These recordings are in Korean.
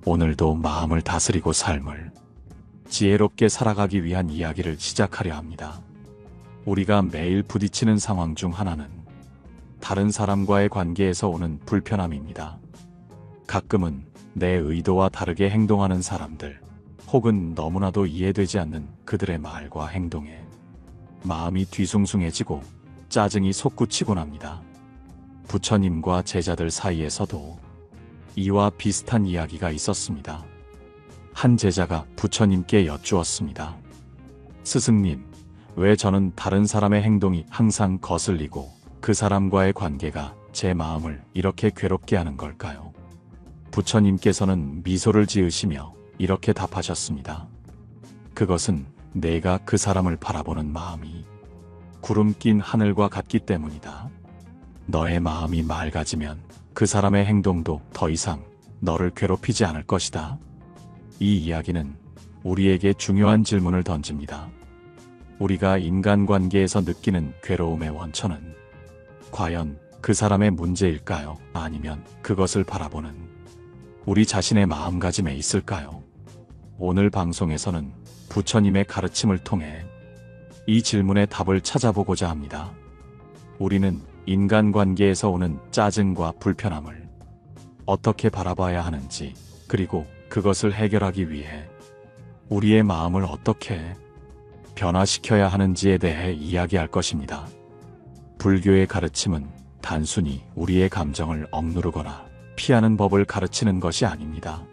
오늘도 마음을 다스리고 삶을 지혜롭게 살아가기 위한 이야기를 시작하려 합니다. 우리가 매일 부딪히는 상황 중 하나는 다른 사람과의 관계에서 오는 불편함입니다. 가끔은 내 의도와 다르게 행동하는 사람들, 혹은 너무나도 이해되지 않는 그들의 말과 행동에 마음이 뒤숭숭해지고 짜증이 솟구치곤 합니다. 부처님과 제자들 사이에서도 이와 비슷한 이야기가 있었습니다. 한 제자가 부처님께 여쭈었습니다. 스승님, 왜 저는 다른 사람의 행동이 항상 거슬리고 그 사람과의 관계가 제 마음을 이렇게 괴롭게 하는 걸까요? 부처님께서는 미소를 지으시며 이렇게 답하셨습니다. 그것은 내가 그 사람을 바라보는 마음이 구름 낀 하늘과 같기 때문이다. 너의 마음이 맑아지면 그 사람의 행동도 더 이상 너를 괴롭히지 않을 것이다. 이 이야기는 우리에게 중요한 질문을 던집니다. 우리가 인간관계에서 느끼는 괴로움의 원천은 과연 그 사람의 문제일까요? 아니면 그것을 바라보는 우리 자신의 마음가짐에 있을까요? 오늘 방송에서는 부처님의 가르침을 통해 이 질문의 답을 찾아보고자 합니다. 우리는 인간관계에서 오는 짜증과 불편함을 어떻게 바라봐야 하는지, 그리고 그것을 해결하기 위해 우리의 마음을 어떻게 변화시켜야 하는지에 대해 이야기할 것입니다. 불교의 가르침은 단순히 우리의 감정을 억누르거나 피하는 법을 가르치는 것이 아닙니다.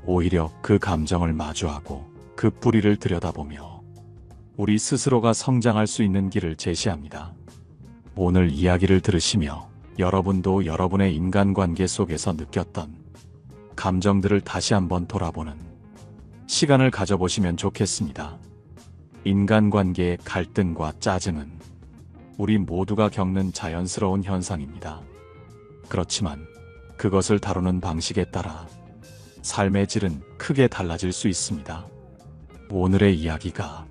오히려 그 감정을 마주하고 그 뿌리를 들여다보며 우리 스스로가 성장할 수 있는 길을 제시합니다. 오늘 이야기를 들으시며 여러분도 여러분의 인간관계 속에서 느꼈던 감정들을 다시 한번 돌아보는 시간을 가져보시면 좋겠습니다. 인간관계의 갈등과 짜증은 우리 모두가 겪는 자연스러운 현상입니다. 그렇지만 그것을 다루는 방식에 따라 삶의 질은 크게 달라질 수 있습니다. 오늘의 이야기가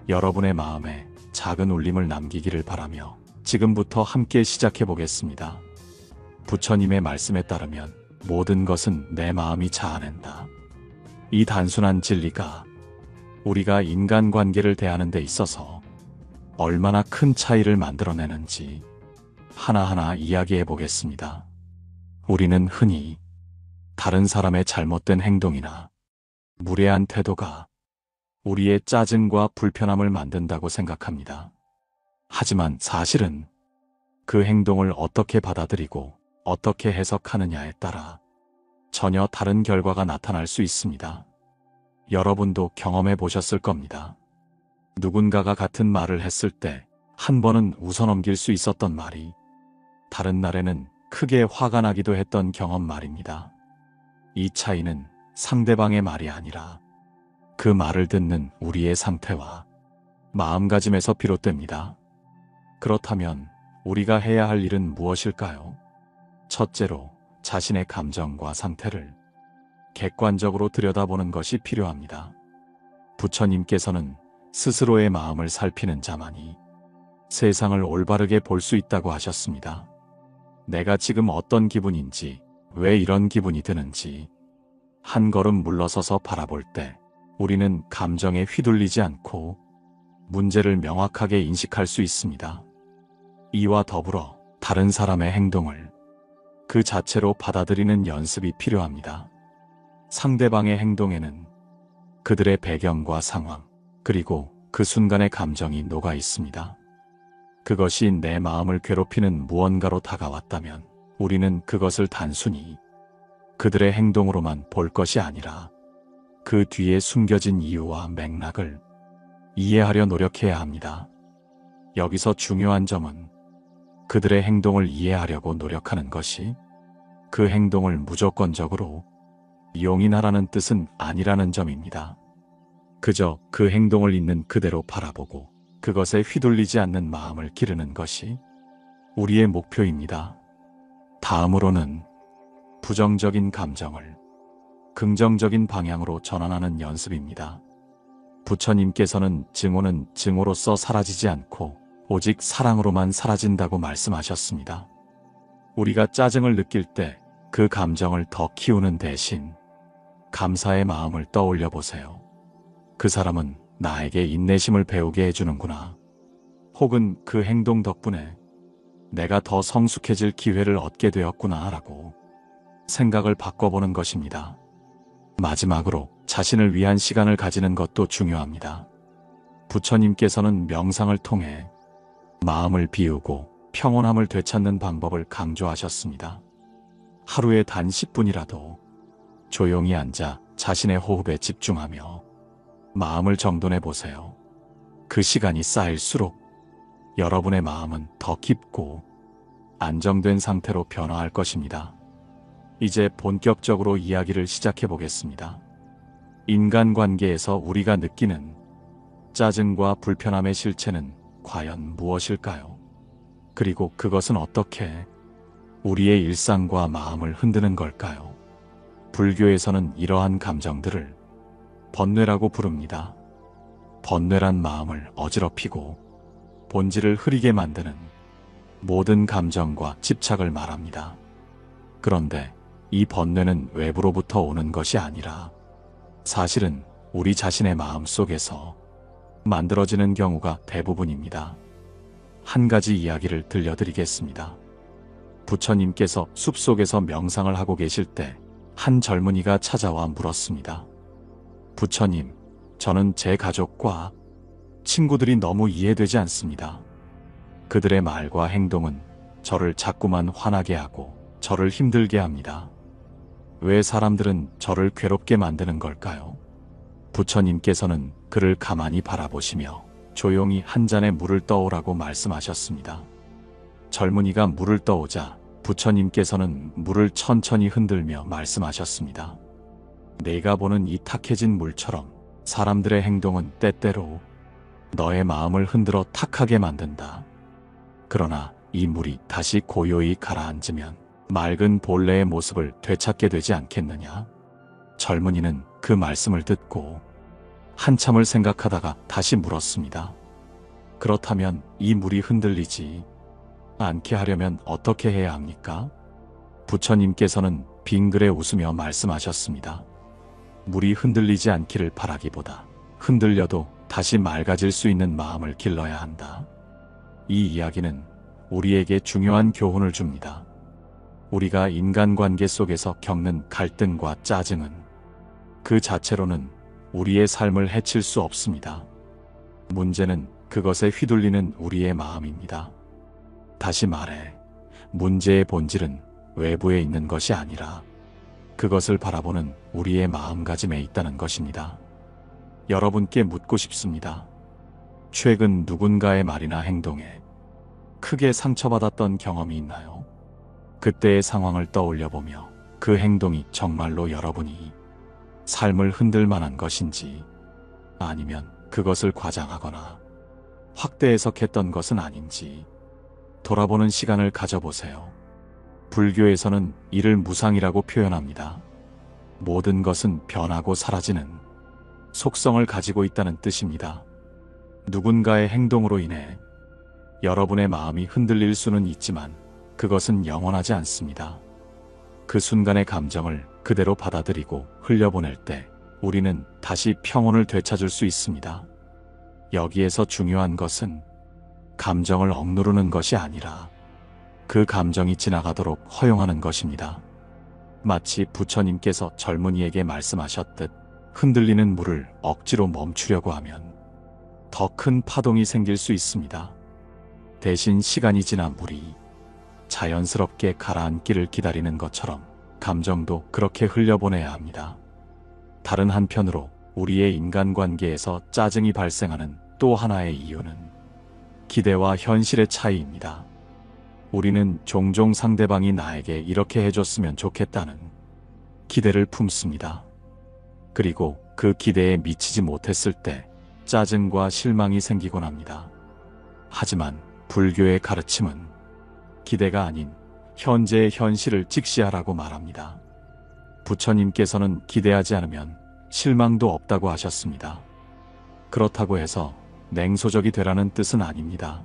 여러분의 마음에 작은 울림을 남기기를 바라며 지금부터 함께 시작해 보겠습니다. 부처님의 말씀에 따르면 모든 것은 내 마음이 자아낸다. 이 단순한 진리가 우리가 인간관계를 대하는 데 있어서 얼마나 큰 차이를 만들어내는지 하나하나 이야기해 보겠습니다. 우리는 흔히 다른 사람의 잘못된 행동이나 무례한 태도가 우리의 짜증과 불편함을 만든다고 생각합니다. 하지만 사실은 그 행동을 어떻게 받아들이고 어떻게 해석하느냐에 따라 전혀 다른 결과가 나타날 수 있습니다. 여러분도 경험해 보셨을 겁니다. 누군가가 같은 말을 했을 때 한 번은 웃어넘길 수 있었던 말이 다른 날에는 크게 화가 나기도 했던 경험 말입니다. 이 차이는 상대방의 말이 아니라 그 말을 듣는 우리의 상태와 마음가짐에서 비롯됩니다. 그렇다면 우리가 해야 할 일은 무엇일까요? 첫째로 자신의 감정과 상태를 객관적으로 들여다보는 것이 필요합니다. 부처님께서는 스스로의 마음을 살피는 자만이 세상을 올바르게 볼 수 있다고 하셨습니다. 내가 지금 어떤 기분인지, 왜 이런 기분이 드는지 한 걸음 물러서서 바라볼 때 우리는 감정에 휘둘리지 않고 문제를 명확하게 인식할 수 있습니다. 이와 더불어 다른 사람의 행동을 그 자체로 받아들이는 연습이 필요합니다. 상대방의 행동에는 그들의 배경과 상황, 그리고 그 순간의 감정이 녹아 있습니다. 그것이 내 마음을 괴롭히는 무언가로 다가왔다면 우리는 그것을 단순히 그들의 행동으로만 볼 것이 아니라 그 뒤에 숨겨진 이유와 맥락을 이해하려 노력해야 합니다. 여기서 중요한 점은 그들의 행동을 이해하려고 노력하는 것이 그 행동을 무조건적으로 용인하라는 뜻은 아니라는 점입니다. 그저 그 행동을 있는 그대로 바라보고 그것에 휘둘리지 않는 마음을 기르는 것이 우리의 목표입니다. 다음으로는 부정적인 감정을 긍정적인 방향으로 전환하는 연습입니다. 부처님께서는 증오는 증오로서 사라지지 않고 오직 사랑으로만 사라진다고 말씀하셨습니다. 우리가 짜증을 느낄 때 그 감정을 더 키우는 대신 감사의 마음을 떠올려 보세요. 그 사람은 나에게 인내심을 배우게 해주는구나. 혹은 그 행동 덕분에 내가 더 성숙해질 기회를 얻게 되었구나 라고 생각을 바꿔보는 것입니다. 마지막으로 자신을 위한 시간을 가지는 것도 중요합니다. 부처님께서는 명상을 통해 마음을 비우고 평온함을 되찾는 방법을 강조하셨습니다. 하루에 단 10분이라도 조용히 앉아 자신의 호흡에 집중하며 마음을 정돈해 보세요. 그 시간이 쌓일수록 여러분의 마음은 더 깊고 안정된 상태로 변화할 것입니다. 이제 본격적으로 이야기를 시작해 보겠습니다. 인간관계에서 우리가 느끼는 짜증과 불편함의 실체는 과연 무엇일까요? 그리고 그것은 어떻게 우리의 일상과 마음을 흔드는 걸까요? 불교에서는 이러한 감정들을 번뇌라고 부릅니다. 번뇌란 마음을 어지럽히고 본질을 흐리게 만드는 모든 감정과 집착을 말합니다. 그런데 이 번뇌는 외부로부터 오는 것이 아니라 사실은 우리 자신의 마음 속에서 만들어지는 경우가 대부분입니다. 한 가지 이야기를 들려드리겠습니다. 부처님께서 숲속에서 명상을 하고 계실 때 한 젊은이가 찾아와 물었습니다. 부처님, 저는 제 가족과 친구들이 너무 이해되지 않습니다. 그들의 말과 행동은 저를 자꾸만 화나게 하고 저를 힘들게 합니다. 왜 사람들은 저를 괴롭게 만드는 걸까요? 부처님께서는 그를 가만히 바라보시며 조용히 한 잔의 물을 떠오라고 말씀하셨습니다. 젊은이가 물을 떠오자 부처님께서는 물을 천천히 흔들며 말씀하셨습니다. 내가 보는 이 탁해진 물처럼 사람들의 행동은 때때로 너의 마음을 흔들어 탁하게 만든다. 그러나 이 물이 다시 고요히 가라앉으면 맑은 본래의 모습을 되찾게 되지 않겠느냐? 젊은이는 그 말씀을 듣고 한참을 생각하다가 다시 물었습니다. 그렇다면 이 물이 흔들리지 않게 하려면 어떻게 해야 합니까? 부처님께서는 빙그레 웃으며 말씀하셨습니다. 물이 흔들리지 않기를 바라기보다 흔들려도 다시 맑아질 수 있는 마음을 길러야 한다. 이 이야기는 우리에게 중요한 교훈을 줍니다. 우리가 인간관계 속에서 겪는 갈등과 짜증은 그 자체로는 우리의 삶을 해칠 수 없습니다. 문제는 그것에 휘둘리는 우리의 마음입니다. 다시 말해, 문제의 본질은 외부에 있는 것이 아니라 그것을 바라보는 우리의 마음가짐에 있다는 것입니다. 여러분께 묻고 싶습니다. 최근 누군가의 말이나 행동에 크게 상처받았던 경험이 있나요? 그때의 상황을 떠올려보며 그 행동이 정말로 여러분이 삶을 흔들 만한 것인지 아니면 그것을 과장하거나 확대 해석했던 것은 아닌지 돌아보는 시간을 가져보세요. 불교에서는 이를 무상이라고 표현합니다. 모든 것은 변하고 사라지는 속성을 가지고 있다는 뜻입니다. 누군가의 행동으로 인해 여러분의 마음이 흔들릴 수는 있지만 그것은 영원하지 않습니다. 그 순간의 감정을 그대로 받아들이고 흘려보낼 때 우리는 다시 평온을 되찾을 수 있습니다. 여기에서 중요한 것은 감정을 억누르는 것이 아니라 그 감정이 지나가도록 허용하는 것입니다. 마치 부처님께서 젊은이에게 말씀하셨듯 흔들리는 물을 억지로 멈추려고 하면 더 큰 파동이 생길 수 있습니다. 대신 시간이 지나 물이 자연스럽게 가라앉기를 기다리는 것처럼 감정도 그렇게 흘려보내야 합니다. 다른 한편으로 우리의 인간관계에서 짜증이 발생하는 또 하나의 이유는 기대와 현실의 차이입니다. 우리는 종종 상대방이 나에게 이렇게 해줬으면 좋겠다는 기대를 품습니다. 그리고 그 기대에 미치지 못했을 때 짜증과 실망이 생기곤 합니다. 하지만 불교의 가르침은 기대가 아닌 현재의 현실을 직시하라고 말합니다. 부처님께서는 기대하지 않으면 실망도 없다고 하셨습니다. 그렇다고 해서 냉소적이 되라는 뜻은 아닙니다.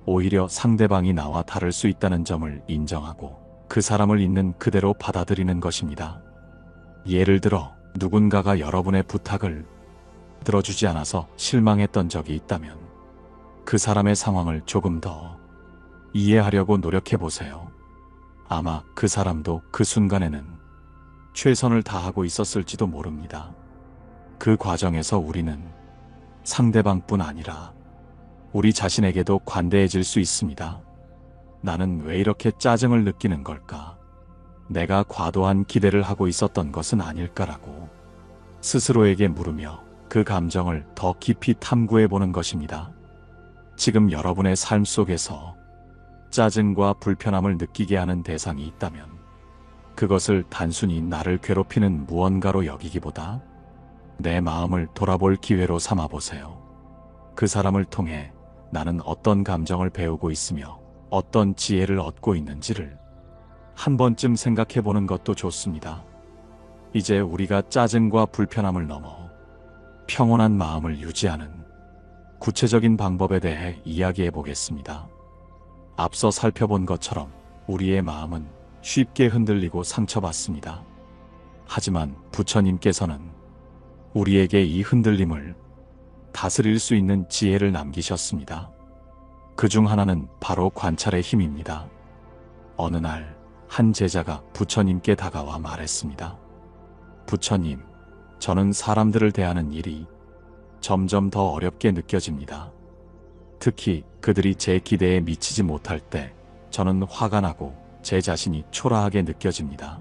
오히려 상대방이 나와 다를 수 있다는 점을 인정하고 그 사람을 있는 그대로 받아들이는 것입니다. 예를 들어 누군가가 여러분의 부탁을 들어주지 않아서 실망했던 적이 있다면 그 사람의 상황을 조금 더 이해하려고 노력해 보세요. 아마 그 사람도 그 순간에는 최선을 다하고 있었을지도 모릅니다. 그 과정에서 우리는 상대방뿐 아니라 우리 자신에게도 관대해질 수 있습니다. 나는 왜 이렇게 짜증을 느끼는 걸까? 내가 과도한 기대를 하고 있었던 것은 아닐까라고 스스로에게 물으며 그 감정을 더 깊이 탐구해 보는 것입니다. 지금 여러분의 삶 속에서 짜증과 불편함을 느끼게 하는 대상이 있다면 그것을 단순히 나를 괴롭히는 무언가로 여기기보다 내 마음을 돌아볼 기회로 삼아 보세요. 그 사람을 통해 나는 어떤 감정을 배우고 있으며 어떤 지혜를 얻고 있는지를 한 번쯤 생각해 보는 것도 좋습니다. 이제 우리가 짜증과 불편함을 넘어 평온한 마음을 유지하는 구체적인 방법에 대해 이야기해 보겠습니다. 앞서 살펴본 것처럼 우리의 마음은 쉽게 흔들리고 상처받습니다. 하지만 부처님께서는 우리에게 이 흔들림을 다스릴 수 있는 지혜를 남기셨습니다. 그 중 하나는 바로 관찰의 힘입니다. 어느 날 한 제자가 부처님께 다가와 말했습니다. 부처님, 저는 사람들을 대하는 일이 점점 더 어렵게 느껴집니다. 특히 그들이 제 기대에 미치지 못할 때 저는 화가 나고 제 자신이 초라하게 느껴집니다.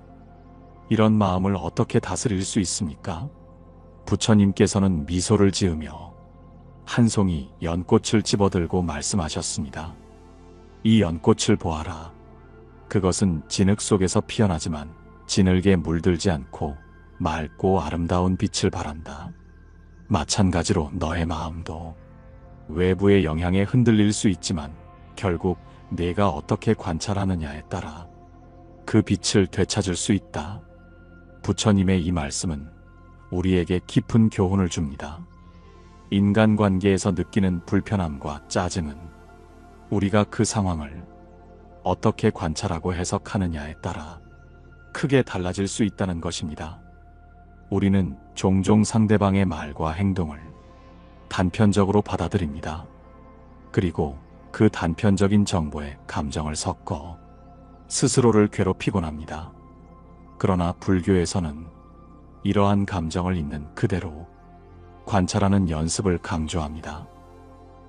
이런 마음을 어떻게 다스릴 수 있습니까? 부처님께서는 미소를 지으며 한 송이 연꽃을 집어들고 말씀하셨습니다. 이 연꽃을 보아라. 그것은 진흙 속에서 피어나지만 진흙에 물들지 않고 맑고 아름다운 빛을 발한다. 마찬가지로 너의 마음도 외부의 영향에 흔들릴 수 있지만 결국 내가 어떻게 관찰하느냐에 따라 그 빛을 되찾을 수 있다. 부처님의 이 말씀은 우리에게 깊은 교훈을 줍니다. 인간관계에서 느끼는 불편함과 짜증은 우리가 그 상황을 어떻게 관찰하고 해석하느냐에 따라 크게 달라질 수 있다는 것입니다. 우리는 종종 상대방의 말과 행동을 단편적으로 받아들입니다. 그리고 그 단편적인 정보에 감정을 섞어 스스로를 괴롭히곤 합니다. 그러나 불교에서는 이러한 감정을 있는 그대로 관찰하는 연습을 강조합니다.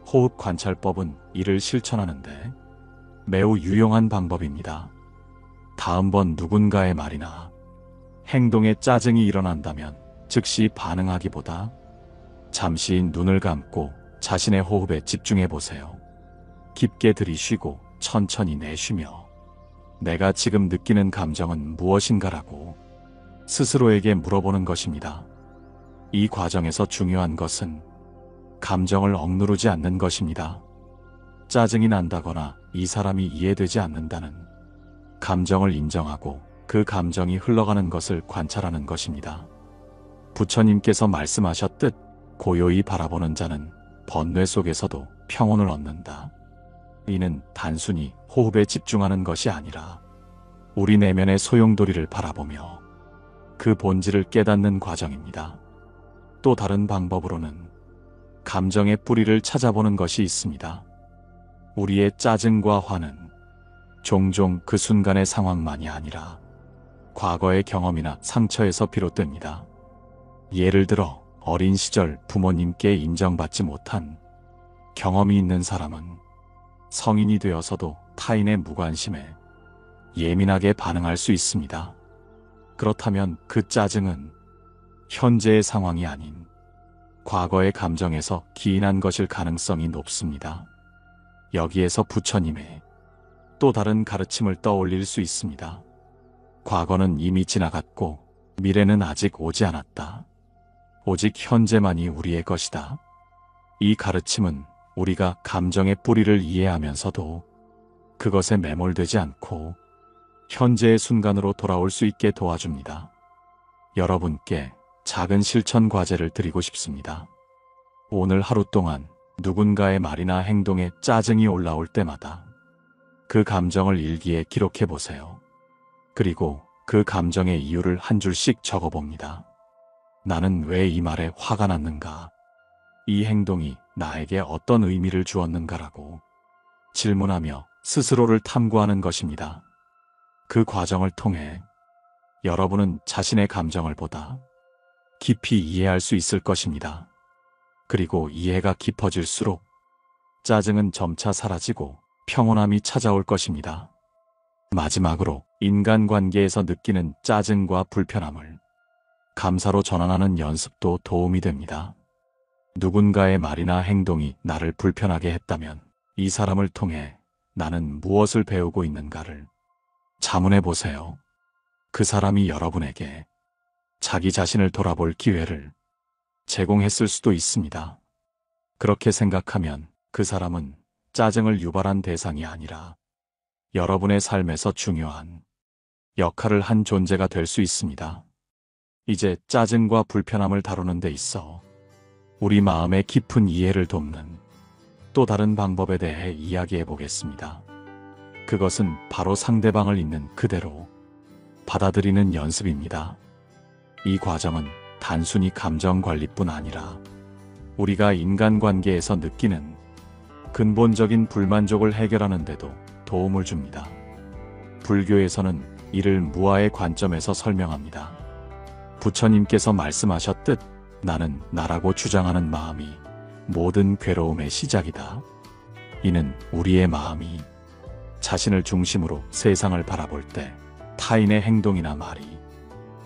호흡 관찰법은 이를 실천하는데 매우 유용한 방법입니다. 다음번 누군가의 말이나 행동에 짜증이 일어난다면 즉시 반응하기보다 잠시 눈을 감고 자신의 호흡에 집중해 보세요. 깊게 들이쉬고 천천히 내쉬며 내가 지금 느끼는 감정은 무엇인가라고 스스로에게 물어보는 것입니다. 이 과정에서 중요한 것은 감정을 억누르지 않는 것입니다. 짜증이 난다거나 이 사람이 이해되지 않는다는 감정을 인정하고 그 감정이 흘러가는 것을 관찰하는 것입니다. 부처님께서 말씀하셨듯 고요히 바라보는 자는 번뇌 속에서도 평온을 얻는다. 이는 단순히 호흡에 집중하는 것이 아니라 우리 내면의 소용돌이를 바라보며 그 본질을 깨닫는 과정입니다. 또 다른 방법으로는 감정의 뿌리를 찾아보는 것이 있습니다. 우리의 짜증과 화는 종종 그 순간의 상황만이 아니라 과거의 경험이나 상처에서 비롯됩니다. 예를 들어 어린 시절 부모님께 인정받지 못한 경험이 있는 사람은 성인이 되어서도 타인의 무관심에 예민하게 반응할 수 있습니다. 그렇다면 그 짜증은 현재의 상황이 아닌 과거의 감정에서 기인한 것일 가능성이 높습니다. 여기에서 부처님의 또 다른 가르침을 떠올릴 수 있습니다. 과거는 이미 지나갔고 미래는 아직 오지 않았다. 오직 현재만이 우리의 것이다. 이 가르침은 우리가 감정의 뿌리를 이해하면서도 그것에 매몰되지 않고 현재의 순간으로 돌아올 수 있게 도와줍니다. 여러분께 작은 실천 과제를 드리고 싶습니다. 오늘 하루 동안 누군가의 말이나 행동에 짜증이 올라올 때마다 그 감정을 일기에 기록해 보세요. 그리고 그 감정의 이유를 한 줄씩 적어봅니다. 나는 왜 이 말에 화가 났는가? 이 행동이 나에게 어떤 의미를 주었는가라고 질문하며 스스로를 탐구하는 것입니다. 그 과정을 통해 여러분은 자신의 감정을 보다 깊이 이해할 수 있을 것입니다. 그리고 이해가 깊어질수록 짜증은 점차 사라지고 평온함이 찾아올 것입니다. 마지막으로 인간관계에서 느끼는 짜증과 불편함을 감사로 전환하는 연습도 도움이 됩니다. 누군가의 말이나 행동이 나를 불편하게 했다면 이 사람을 통해 나는 무엇을 배우고 있는가를 자문해 보세요. 그 사람이 여러분에게 자기 자신을 돌아볼 기회를 제공했을 수도 있습니다. 그렇게 생각하면 그 사람은 짜증을 유발한 대상이 아니라 여러분의 삶에서 중요한 역할을 한 존재가 될 수 있습니다. 이제 짜증과 불편함을 다루는 데 있어 우리 마음의 깊은 이해를 돕는 또 다른 방법에 대해 이야기해 보겠습니다. 그것은 바로 상대방을 있는 그대로 받아들이는 연습입니다. 이 과정은 단순히 감정 관리뿐 아니라 우리가 인간관계에서 느끼는 근본적인 불만족을 해결하는 데도 도움을 줍니다. 불교에서는 이를 무아의 관점에서 설명합니다. 부처님께서 말씀하셨듯 나는 나라고 주장하는 마음이 모든 괴로움의 시작이다. 이는 우리의 마음이 자신을 중심으로 세상을 바라볼 때 타인의 행동이나 말이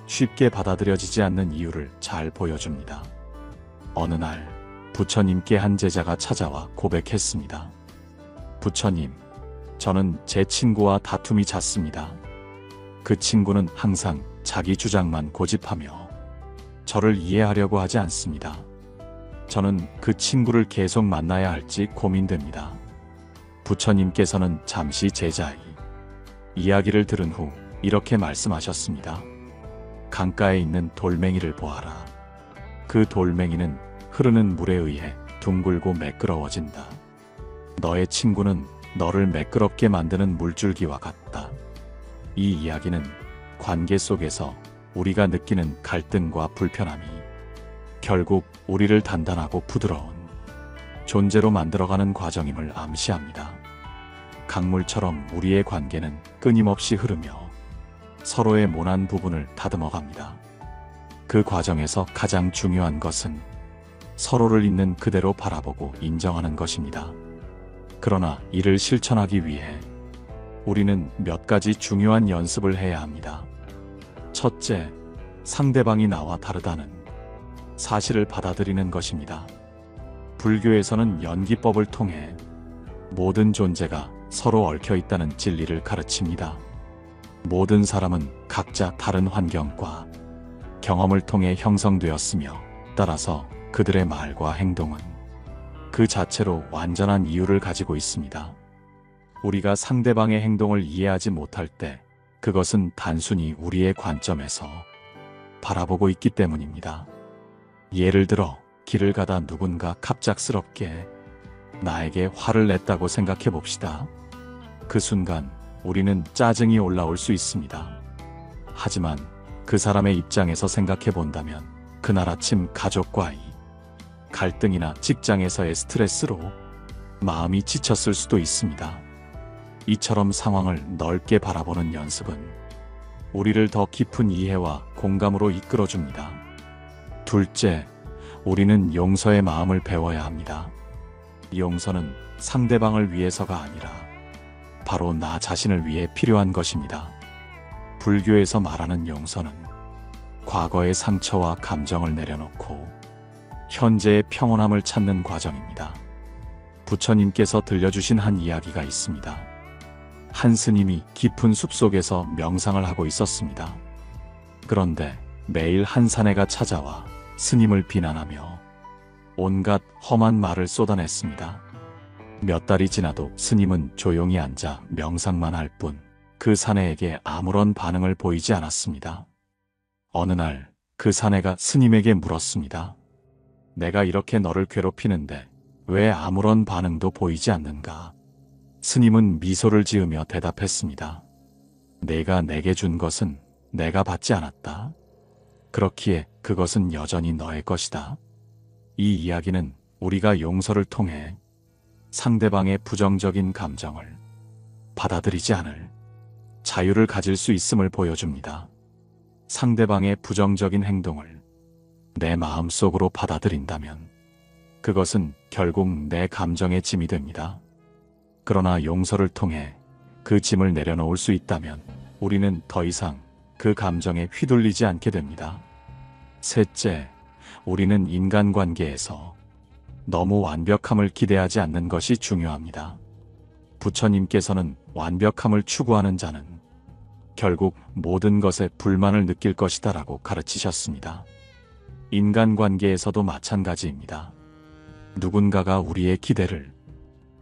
쉽게 받아들여지지 않는 이유를 잘 보여줍니다. 어느 날 부처님께 한 제자가 찾아와 고백했습니다. 부처님, 저는 제 친구와 다툼이 잦습니다. 그 친구는 항상 자기 주장만 고집하며 저를 이해하려고 하지 않습니다. 저는 그 친구를 계속 만나야 할지 고민됩니다. 부처님께서는 잠시 제자의 이야기를 들은 후 이렇게 말씀하셨습니다. 강가에 있는 돌멩이를 보아라. 그 돌멩이는 흐르는 물에 의해 둥글고 매끄러워진다. 너의 친구는 너를 매끄럽게 만드는 물줄기와 같다. 이 이야기는 관계 속에서 우리가 느끼는 갈등과 불편함이 결국 우리를 단단하고 부드러운 존재로 만들어가는 과정임을 암시합니다. 강물처럼 우리의 관계는 끊임없이 흐르며 서로의 모난 부분을 다듬어갑니다. 그 과정에서 가장 중요한 것은 서로를 있는 그대로 바라보고 인정하는 것입니다. 그러나 이를 실천하기 위해 우리는 몇 가지 중요한 연습을 해야 합니다. 첫째, 상대방이 나와 다르다는 사실을 받아들이는 것입니다. 불교에서는 연기법을 통해 모든 존재가 서로 얽혀 있다는 진리를 가르칩니다. 모든 사람은 각자 다른 환경과 경험을 통해 형성되었으며 따라서 그들의 말과 행동은 그 자체로 완전한 이유를 가지고 있습니다. 우리가 상대방의 행동을 이해하지 못할 때 그것은 단순히 우리의 관점에서 바라보고 있기 때문입니다. 예를 들어 길을 가다 누군가 갑작스럽게 나에게 화를 냈다고 생각해 봅시다. 그 순간 우리는 짜증이 올라올 수 있습니다. 하지만 그 사람의 입장에서 생각해 본다면 그날 아침 가족과의 갈등이나 직장에서의 스트레스로 마음이 지쳤을 수도 있습니다. 이처럼 상황을 넓게 바라보는 연습은 우리를 더 깊은 이해와 공감으로 이끌어줍니다. 둘째, 우리는 용서의 마음을 배워야 합니다. 용서는 상대방을 위해서가 아니라 바로 나 자신을 위해 필요한 것입니다. 불교에서 말하는 용서는 과거의 상처와 감정을 내려놓고 현재의 평온함을 찾는 과정입니다. 부처님께서 들려주신 한 이야기가 있습니다. 한 스님이 깊은 숲속에서 명상을 하고 있었습니다. 그런데 매일 한 사내가 찾아와 스님을 비난하며 온갖 험한 말을 쏟아냈습니다. 몇 달이 지나도 스님은 조용히 앉아 명상만 할 뿐 그 사내에게 아무런 반응을 보이지 않았습니다. 어느 날 그 사내가 스님에게 물었습니다. 내가 이렇게 너를 괴롭히는데 왜 아무런 반응도 보이지 않는가? 스님은 미소를 지으며 대답했습니다. 내가 내게 준 것은 내가 받지 않았다. 그렇기에 그것은 여전히 너의 것이다. 이 이야기는 우리가 용서를 통해 상대방의 부정적인 감정을 받아들이지 않을 자유를 가질 수 있음을 보여줍니다. 상대방의 부정적인 행동을 내 마음속으로 받아들인다면 그것은 결국 내 감정의 짐이 됩니다. 그러나 용서를 통해 그 짐을 내려놓을 수 있다면 우리는 더 이상 그 감정에 휘둘리지 않게 됩니다. 셋째, 우리는 인간관계에서 너무 완벽함을 기대하지 않는 것이 중요합니다. 부처님께서는 완벽함을 추구하는 자는 결국 모든 것에 불만을 느낄 것이다 라고 가르치셨습니다. 인간관계에서도 마찬가지입니다. 누군가가 우리의 기대를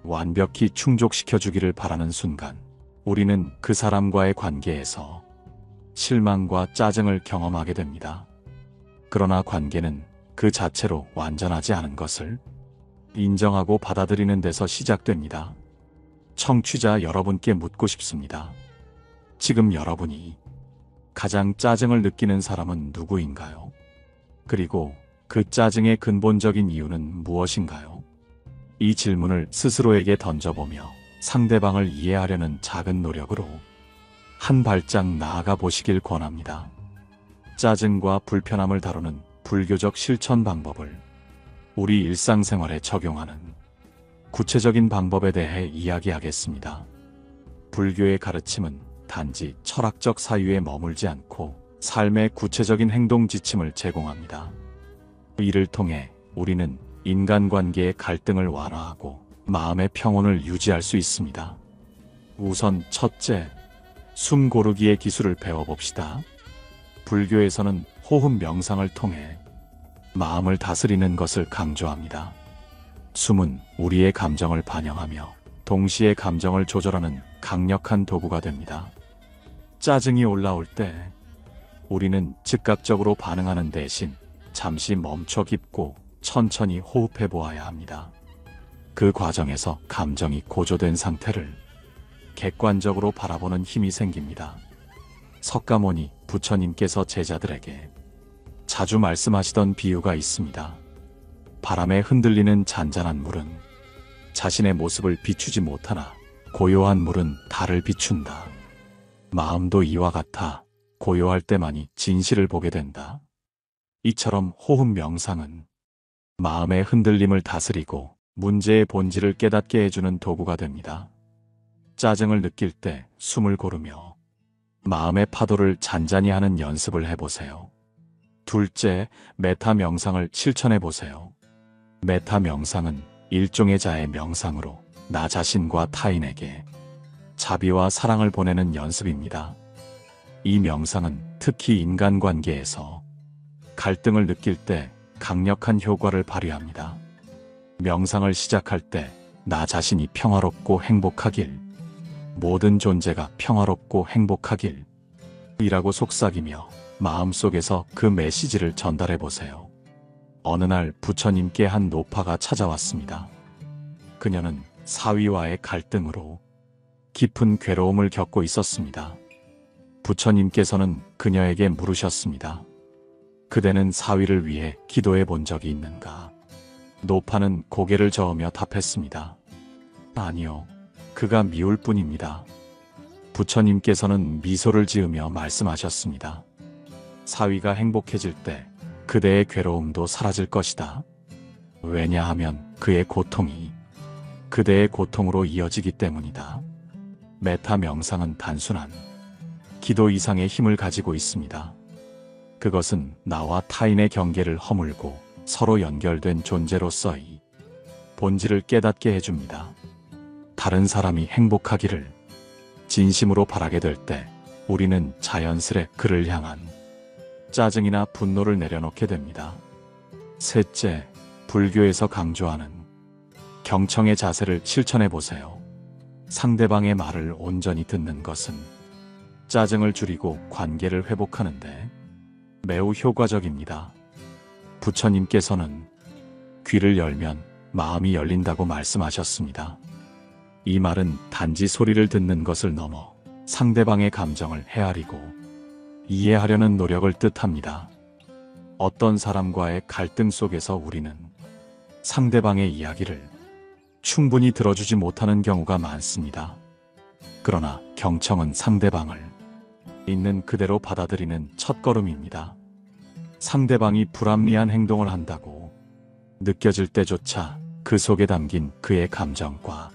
완벽히 충족시켜 주기를 바라는 순간 우리는 그 사람과의 관계에서 실망과 짜증을 경험하게 됩니다. 그러나 관계는 그 자체로 완전하지 않은 것을 인정하고 받아들이는 데서 시작됩니다. 청취자 여러분께 묻고 싶습니다. 지금 여러분이 가장 짜증을 느끼는 사람은 누구인가요? 그리고 그 짜증의 근본적인 이유는 무엇인가요? 이 질문을 스스로에게 던져보며 상대방을 이해하려는 작은 노력으로 한 발짝 나아가 보시길 권합니다. 짜증과 불편함을 다루는 불교적 실천 방법을 우리 일상생활에 적용하는 구체적인 방법에 대해 이야기하겠습니다. 불교의 가르침은 단지 철학적 사유에 머물지 않고 삶의 구체적인 행동 지침을 제공합니다. 이를 통해 우리는 인간관계의 갈등을 완화하고 마음의 평온을 유지할 수 있습니다. 우선 첫째, 숨 고르기의 기술을 배워봅시다. 불교에서는 호흡 명상을 통해 마음을 다스리는 것을 강조합니다. 숨은 우리의 감정을 반영하며 동시에 감정을 조절하는 강력한 도구가 됩니다. 짜증이 올라올 때 우리는 즉각적으로 반응하는 대신 잠시 멈춰 깊고 천천히 호흡해 보아야 합니다. 그 과정에서 감정이 고조된 상태를 객관적으로 바라보는 힘이 생깁니다. 석가모니 부처님께서 제자들에게 자주 말씀하시던 비유가 있습니다. 바람에 흔들리는 잔잔한 물은 자신의 모습을 비추지 못하나 고요한 물은 달을 비춘다. 마음도 이와 같아 고요할 때만이 진실을 보게 된다. 이처럼 호흡 명상은 마음의 흔들림을 다스리고 문제의 본질을 깨닫게 해주는 도구가 됩니다. 짜증을 느낄 때 숨을 고르며 마음의 파도를 잔잔히 하는 연습을 해보세요. 둘째, 메타 명상을 실천해보세요. 메타 명상은 일종의 자의 명상으로 나 자신과 타인에게 자비와 사랑을 보내는 연습입니다. 이 명상은 특히 인간관계에서 갈등을 느낄 때 강력한 효과를 발휘합니다. 명상을 시작할 때 나 자신이 평화롭고 행복하길, 모든 존재가 평화롭고 행복하길 이라고 속삭이며 마음속에서 그 메시지를 전달해 보세요. 어느 날 부처님께 한 노파가 찾아왔습니다. 그녀는 사위와의 갈등으로 깊은 괴로움을 겪고 있었습니다. 부처님께서는 그녀에게 물으셨습니다. 그대는 사위를 위해 기도해 본 적이 있는가? 노파는 고개를 저으며 답했습니다. 아니요, 그가 미울 뿐입니다. 부처님께서는 미소를 지으며 말씀하셨습니다. 사위가 행복해질 때 그대의 괴로움도 사라질 것이다. 왜냐하면 그의 고통이 그대의 고통으로 이어지기 때문이다. 메타 명상은 단순한 기도 이상의 힘을 가지고 있습니다. 그것은 나와 타인의 경계를 허물고 서로 연결된 존재로서의 본질을 깨닫게 해줍니다. 다른 사람이 행복하기를 진심으로 바라게 될 때 우리는 자연스레 그를 향한 짜증이나 분노를 내려놓게 됩니다. 셋째, 불교에서 강조하는 경청의 자세를 실천해 보세요. 상대방의 말을 온전히 듣는 것은 짜증을 줄이고 관계를 회복하는데 매우 효과적입니다. 부처님께서는 귀를 열면 마음이 열린다고 말씀하셨습니다. 이 말은 단지 소리를 듣는 것을 넘어 상대방의 감정을 헤아리고 이해하려는 노력을 뜻합니다. 어떤 사람과의 갈등 속에서 우리는 상대방의 이야기를 충분히 들어주지 못하는 경우가 많습니다. 그러나 경청은 상대방을 있는 그대로 받아들이는 첫걸음입니다. 상대방이 불합리한 행동을 한다고 느껴질 때조차 그 속에 담긴 그의 감정과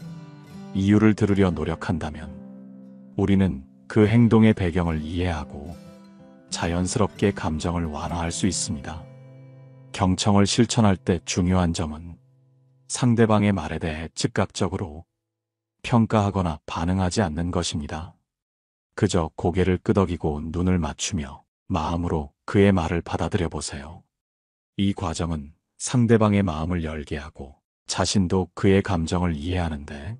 이유를 들으려 노력한다면 우리는 그 행동의 배경을 이해하고 자연스럽게 감정을 완화할 수 있습니다. 경청을 실천할 때 중요한 점은 상대방의 말에 대해 즉각적으로 평가하거나 반응하지 않는 것입니다. 그저 고개를 끄덕이고 눈을 맞추며 마음으로 그의 말을 받아들여 보세요. 이 과정은 상대방의 마음을 열게 하고 자신도 그의 감정을 이해하는데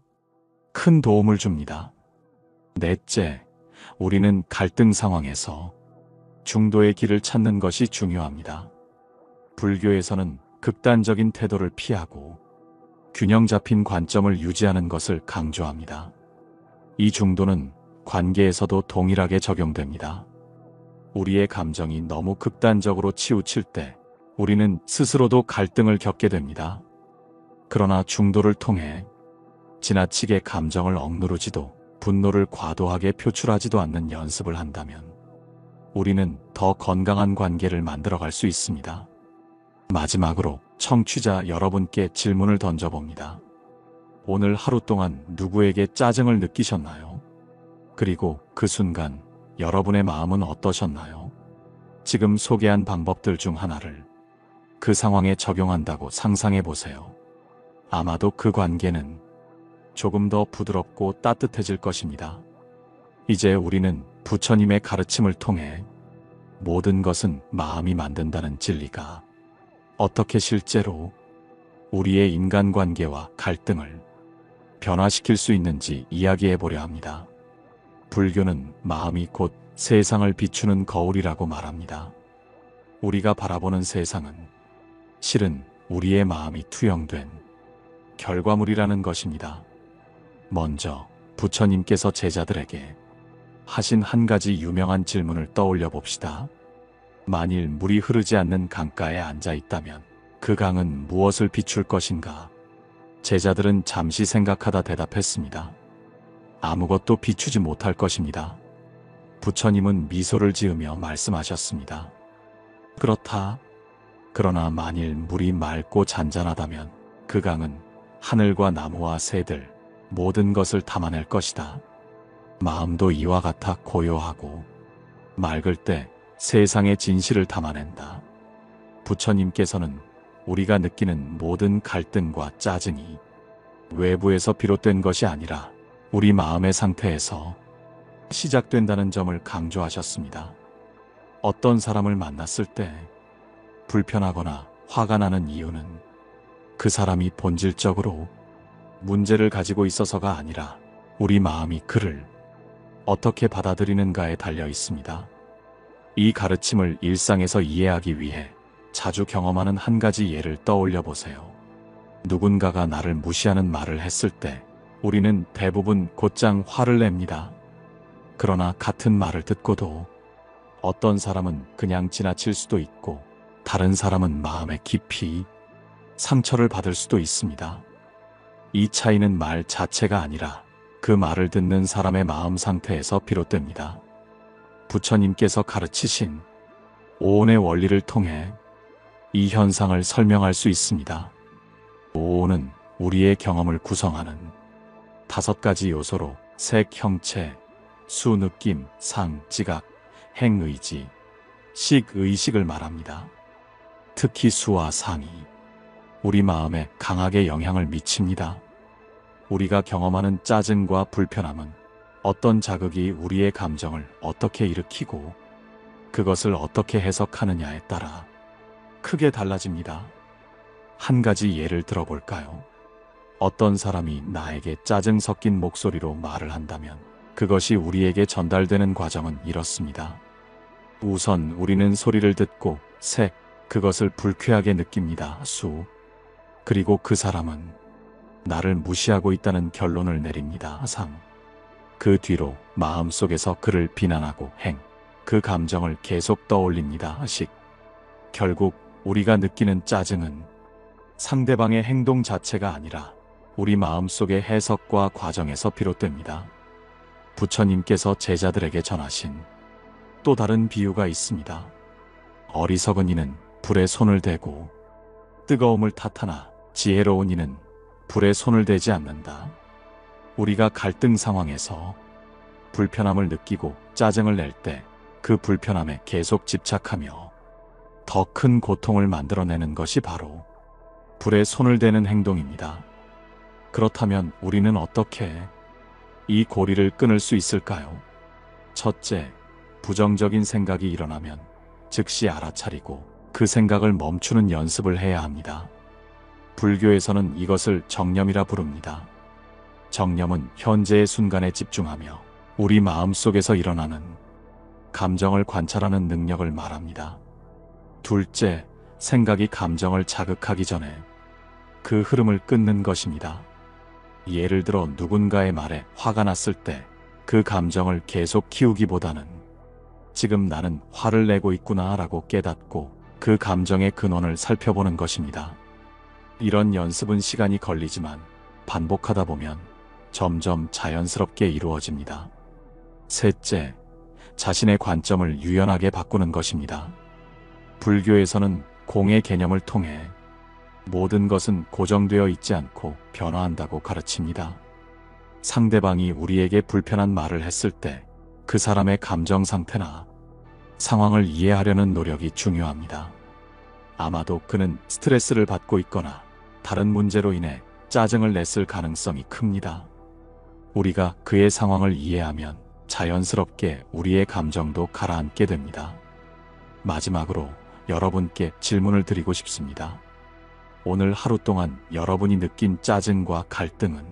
큰 도움을 줍니다. 넷째, 우리는 갈등 상황에서 중도의 길을 찾는 것이 중요합니다. 불교에서는 극단적인 태도를 피하고 균형 잡힌 관점을 유지하는 것을 강조합니다. 이 중도는 관계에서도 동일하게 적용됩니다. 우리의 감정이 너무 극단적으로 치우칠 때 우리는 스스로도 갈등을 겪게 됩니다. 그러나 중도를 통해 지나치게 감정을 억누르지도 분노를 과도하게 표출하지도 않는 연습을 한다면 우리는 더 건강한 관계를 만들어갈 수 있습니다. 마지막으로 청취자 여러분께 질문을 던져봅니다. 오늘 하루 동안 누구에게 짜증을 느끼셨나요? 그리고 그 순간 여러분의 마음은 어떠셨나요? 지금 소개한 방법들 중 하나를 그 상황에 적용한다고 상상해 보세요. 아마도 그 관계는 조금 더 부드럽고 따뜻해질 것입니다. 이제 우리는 부처님의 가르침을 통해 모든 것은 마음이 만든다는 진리가 어떻게 실제로 우리의 인간관계와 갈등을 변화시킬 수 있는지 이야기해 보려 합니다. 불교는 마음이 곧 세상을 비추는 거울이라고 말합니다. 우리가 바라보는 세상은 실은 우리의 마음이 투영된 결과물이라는 것입니다. 먼저 부처님께서 제자들에게 하신 한 가지 유명한 질문을 떠올려 봅시다. 만일 물이 흐르지 않는 강가에 앉아 있다면 그 강은 무엇을 비출 것인가? 제자들은 잠시 생각하다 대답했습니다. 아무것도 비추지 못할 것입니다. 부처님은 미소를 지으며 말씀하셨습니다. 그렇다. 그러나 만일 물이 맑고 잔잔하다면 그 강은 하늘과 나무와 새들, 모든 것을 담아낼 것이다. 마음도 이와 같아 고요하고 맑을 때 세상의 진실을 담아낸다. 부처님께서는 우리가 느끼는 모든 갈등과 짜증이 외부에서 비롯된 것이 아니라 우리 마음의 상태에서 시작된다는 점을 강조하셨습니다. 어떤 사람을 만났을 때 불편하거나 화가 나는 이유는 그 사람이 본질적으로 문제를 가지고 있어서가 아니라 우리 마음이 그를 어떻게 받아들이는가에 달려 있습니다. 이 가르침을 일상에서 이해하기 위해 자주 경험하는 한 가지 예를 떠올려 보세요. 누군가가 나를 무시하는 말을 했을 때 우리는 대부분 곧장 화를 냅니다. 그러나 같은 말을 듣고도 어떤 사람은 그냥 지나칠 수도 있고 다른 사람은 마음에 깊이 상처를 받을 수도 있습니다. 이 차이는 말 자체가 아니라 그 말을 듣는 사람의 마음 상태에서 비롯됩니다. 부처님께서 가르치신 오온의 원리를 통해 이 현상을 설명할 수 있습니다. 오온은 우리의 경험을 구성하는 5가지 요소로 색, 형체, 수, 느낌, 상, 지각, 행, 의지, 식, 의식을 말합니다. 특히 수와 상이 우리 마음에 강하게 영향을 미칩니다. 우리가 경험하는 짜증과 불편함은 어떤 자극이 우리의 감정을 어떻게 일으키고 그것을 어떻게 해석하느냐에 따라 크게 달라집니다. 한 가지 예를 들어볼까요? 어떤 사람이 나에게 짜증 섞인 목소리로 말을 한다면 그것이 우리에게 전달되는 과정은 이렇습니다. 우선 우리는 소리를 듣고 색, 그것을 불쾌하게 느낍니다. 수, 그리고 그 사람은 나를 무시하고 있다는 결론을 내립니다. 상, 그 뒤로 마음속에서 그를 비난하고 행, 그 감정을 계속 떠올립니다. 식, 결국 우리가 느끼는 짜증은 상대방의 행동 자체가 아니라 우리 마음속의 해석과 과정에서 비롯됩니다. 부처님께서 제자들에게 전하신 또 다른 비유가 있습니다. 어리석은 이는 불에 손을 대고 뜨거움을 탓하나 지혜로운 이는 불에 손을 대지 않는다. 우리가 갈등 상황에서 불편함을 느끼고 짜증을 낼 때 그 불편함에 계속 집착하며 더 큰 고통을 만들어내는 것이 바로 불에 손을 대는 행동입니다. 그렇다면 우리는 어떻게 이 고리를 끊을 수 있을까요? 첫째, 부정적인 생각이 일어나면 즉시 알아차리고 그 생각을 멈추는 연습을 해야 합니다. 불교에서는 이것을 정념이라 부릅니다. 정념은 현재의 순간에 집중하며 우리 마음속에서 일어나는 감정을 관찰하는 능력을 말합니다. 둘째, 생각이 감정을 자극하기 전에 그 흐름을 끊는 것입니다. 예를 들어 누군가의 말에 화가 났을 때 그 감정을 계속 키우기보다는 지금 나는 화를 내고 있구나 라고 깨닫고 그 감정의 근원을 살펴보는 것입니다. 이런 연습은 시간이 걸리지만 반복하다 보면 점점 자연스럽게 이루어집니다. 셋째, 자신의 관점을 유연하게 바꾸는 것입니다. 불교에서는 공의 개념을 통해 모든 것은 고정되어 있지 않고 변화한다고 가르칩니다. 상대방이 우리에게 불편한 말을 했을 때 그 사람의 감정 상태나 상황을 이해하려는 노력이 중요합니다. 아마도 그는 스트레스를 받고 있거나 다른 문제로 인해 짜증을 냈을 가능성이 큽니다. 우리가 그의 상황을 이해하면 자연스럽게 우리의 감정도 가라앉게 됩니다. 마지막으로 여러분께 질문을 드리고 싶습니다. 오늘 하루 동안 여러분이 느낀 짜증과 갈등은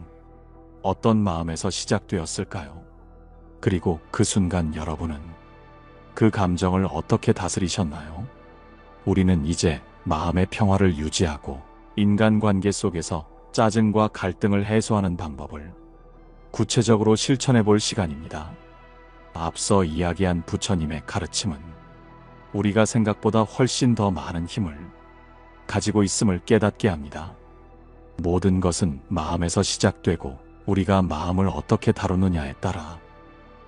어떤 마음에서 시작되었을까요? 그리고 그 순간 여러분은 그 감정을 어떻게 다스리셨나요? 우리는 이제 마음의 평화를 유지하고 인간관계 속에서 짜증과 갈등을 해소하는 방법을 구체적으로 실천해 볼 시간입니다. 앞서 이야기한 부처님의 가르침은 우리가 생각보다 훨씬 더 많은 힘을 가지고 있음을 깨닫게 합니다. 모든 것은 마음에서 시작되고 우리가 마음을 어떻게 다루느냐에 따라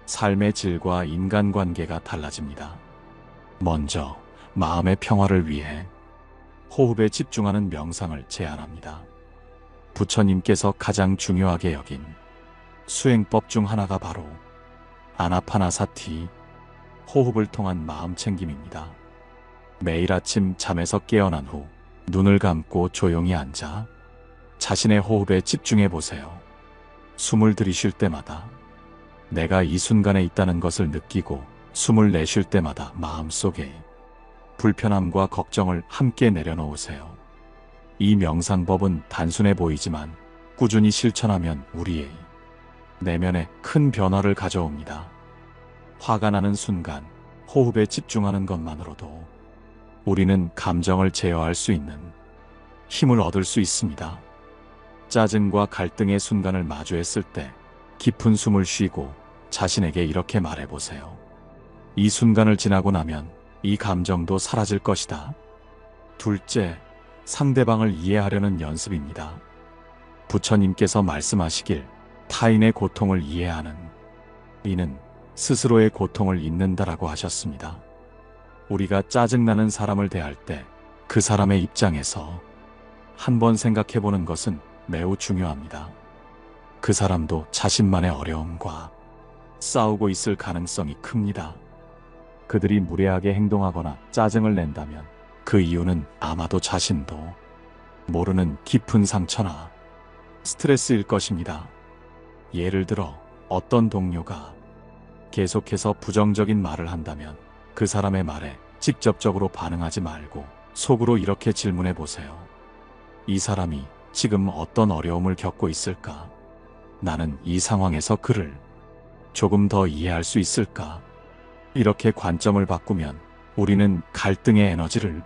삶의 질과 인간관계가 달라집니다. 먼저 마음의 평화를 위해 호흡에 집중하는 명상을 제안합니다. 부처님께서 가장 중요하게 여긴 수행법 중 하나가 바로 아나파나사티, 호흡을 통한 마음 챙김입니다. 매일 아침 잠에서 깨어난 후 눈을 감고 조용히 앉아 자신의 호흡에 집중해 보세요. 숨을 들이쉴 때마다 내가 이 순간에 있다는 것을 느끼고 숨을 내쉴 때마다 마음속에 불편함과 걱정을 함께 내려놓으세요. 이 명상법은 단순해 보이지만 꾸준히 실천하면 우리의 내면에 큰 변화를 가져옵니다. 화가 나는 순간 호흡에 집중하는 것만으로도 우리는 감정을 제어할 수 있는 힘을 얻을 수 있습니다. 짜증과 갈등의 순간을 마주했을 때 깊은 숨을 쉬고 자신에게 이렇게 말해보세요. 이 순간을 지나고 나면 이 감정도 사라질 것이다. 둘째, 상대방을 이해하려는 연습입니다. 부처님께서 말씀하시길 타인의 고통을 이해하는 이는 스스로의 고통을 잊는다라고 하셨습니다. 우리가 짜증나는 사람을 대할 때 그 사람의 입장에서 한번 생각해보는 것은 매우 중요합니다. 그 사람도 자신만의 어려움과 싸우고 있을 가능성이 큽니다. 그들이 무례하게 행동하거나 짜증을 낸다면 그 이유는 아마도 자신도 모르는 깊은 상처나 스트레스일 것입니다. 예를 들어 어떤 동료가 계속해서 부정적인 말을 한다면 그 사람의 말에 직접적으로 반응하지 말고 속으로 이렇게 질문해 보세요. 이 사람이 지금 어떤 어려움을 겪고 있을까? 나는 이 상황에서 그를 조금 더 이해할 수 있을까? 이렇게 관점을 바꾸면 우리는 갈등의 에너지를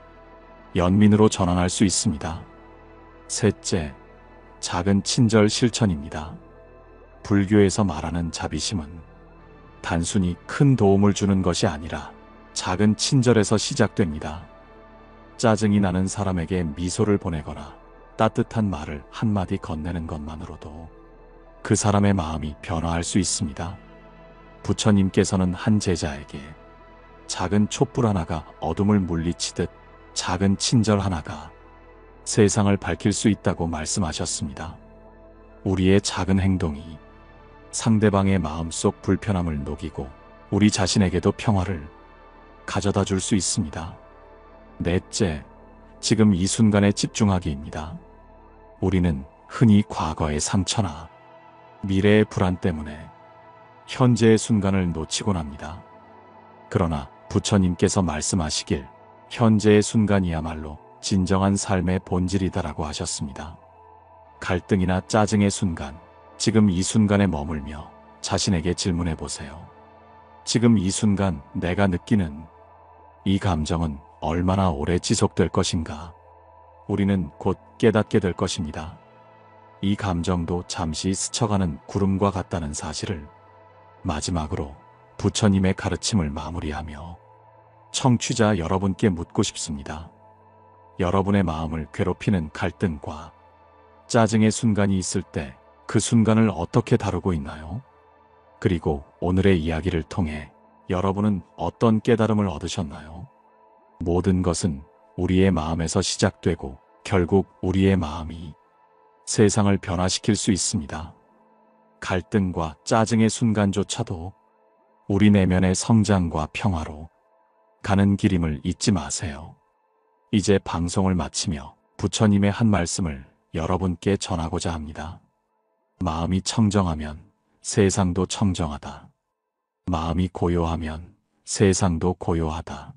연민으로 전환할 수 있습니다. 셋째, 작은 친절 실천입니다. 불교에서 말하는 자비심은 단순히 큰 도움을 주는 것이 아니라 작은 친절에서 시작됩니다. 짜증이 나는 사람에게 미소를 보내거나 따뜻한 말을 한마디 건네는 것만으로도 그 사람의 마음이 변화할 수 있습니다. 부처님께서는 한 제자에게 작은 촛불 하나가 어둠을 물리치듯 작은 친절 하나가 세상을 밝힐 수 있다고 말씀하셨습니다. 우리의 작은 행동이 상대방의 마음속 불편함을 녹이고 우리 자신에게도 평화를 가져다 줄 수 있습니다. 넷째, 지금 이 순간에 집중하기입니다. 우리는 흔히 과거의 상처나 미래의 불안 때문에 현재의 순간을 놓치곤 합니다. 그러나 부처님께서 말씀하시길 현재의 순간이야말로 진정한 삶의 본질이다라고 하셨습니다. 갈등이나 짜증의 순간, 지금 이 순간에 머물며 자신에게 질문해 보세요. 지금 이 순간 내가 느끼는 이 감정은 얼마나 오래 지속될 것인가? 우리는 곧 깨닫게 될 것입니다. 이 감정도 잠시 스쳐가는 구름과 같다는 사실을. 마지막으로 부처님의 가르침을 마무리하며 청취자 여러분께 묻고 싶습니다. 여러분의 마음을 괴롭히는 갈등과 짜증의 순간이 있을 때 그 순간을 어떻게 다루고 있나요? 그리고 오늘의 이야기를 통해 여러분은 어떤 깨달음을 얻으셨나요? 모든 것은 우리의 마음에서 시작되고 결국 우리의 마음이 세상을 변화시킬 수 있습니다. 갈등과 짜증의 순간조차도 우리 내면의 성장과 평화로 가는 길임을 잊지 마세요. 이제 방송을 마치며 부처님의 한 말씀을 여러분께 전하고자 합니다. 마음이 청정하면 세상도 청정하다. 마음이 고요하면 세상도 고요하다.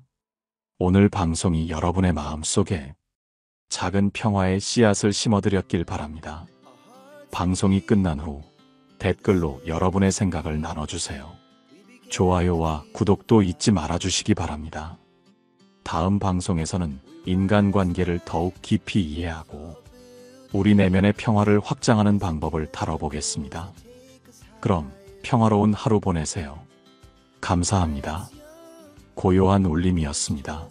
오늘 방송이 여러분의 마음 속에 작은 평화의 씨앗을 심어드렸길 바랍니다. 방송이 끝난 후 댓글로 여러분의 생각을 나눠주세요. 좋아요와 구독도 잊지 말아주시기 바랍니다. 다음 방송에서는 인간관계를 더욱 깊이 이해하고 우리 내면의 평화를 확장하는 방법을 다뤄보겠습니다. 그럼 평화로운 하루 보내세요. 감사합니다. 고요한 울림이었습니다.